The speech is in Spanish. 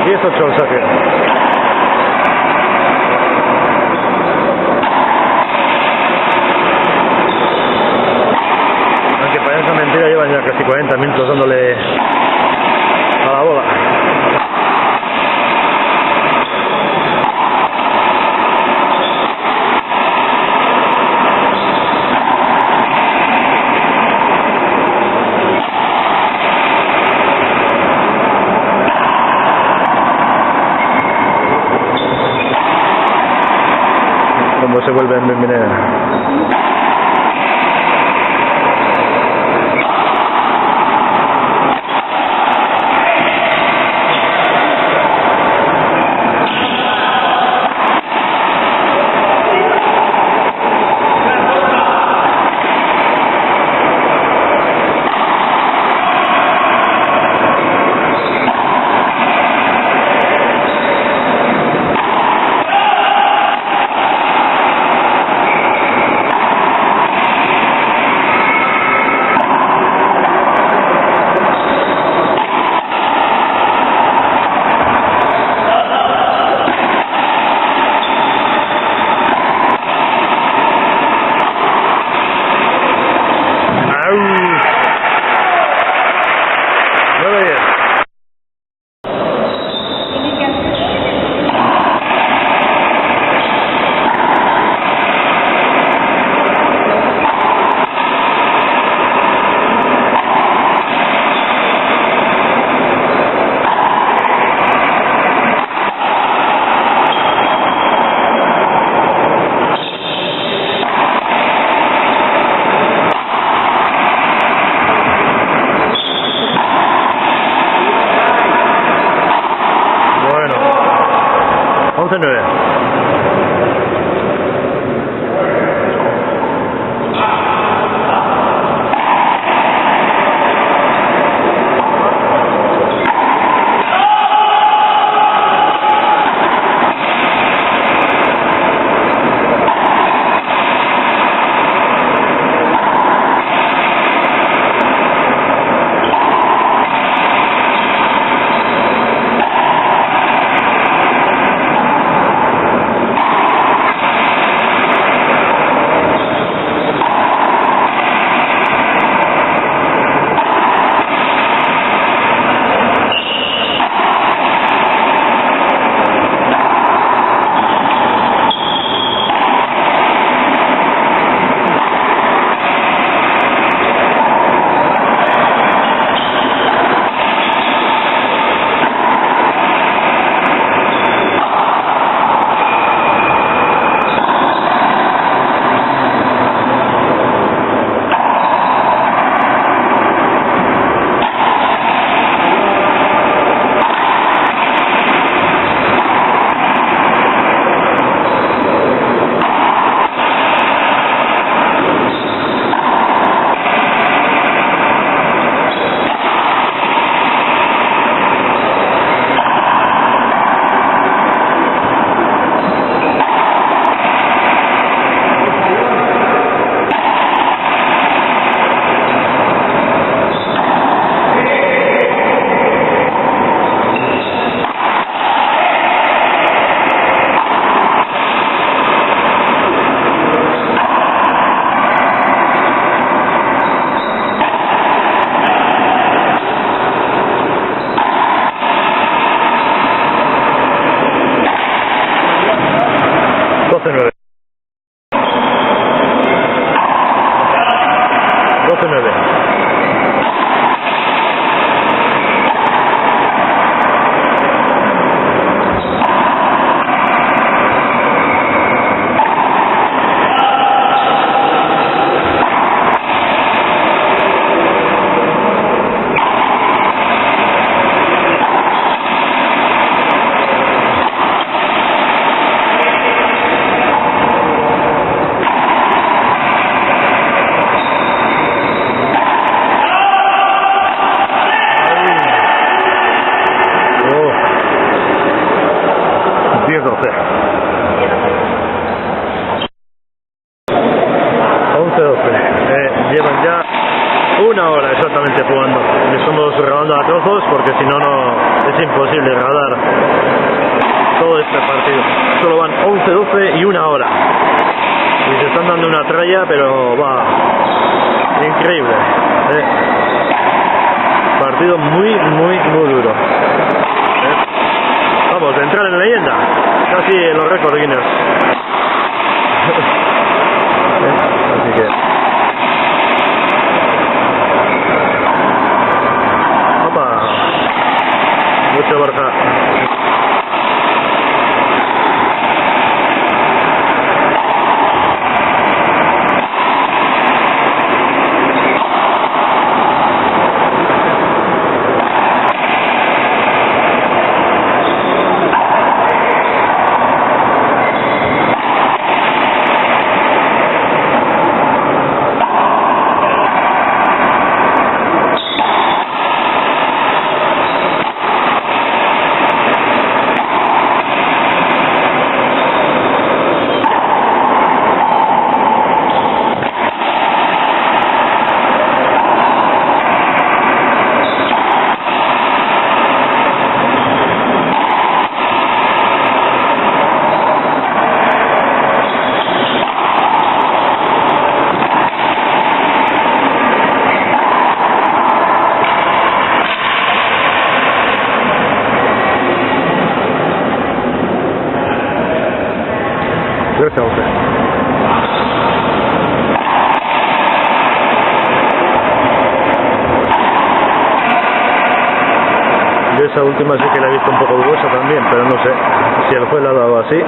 10-8 el saque. Aunque parezca mentira, llevan ya casi 40 minutos dándole a la bola. Como se vuelve en Benvenera. una hora exactamente jugando. Le estamos grabando a trozos porque si no, no es imposible radar todo este partido. Solo van 11-12 y una hora. Y se están dando una tralla, pero va, increíble. Partido muy duro. Vamos, de entrar en leyenda, casi en los récords Guinness. Así que opa, mucho Borja. Gracias a usted. Yo esa última sí que la he visto un poco dudosa también, pero no sé si el juez la ha dado así.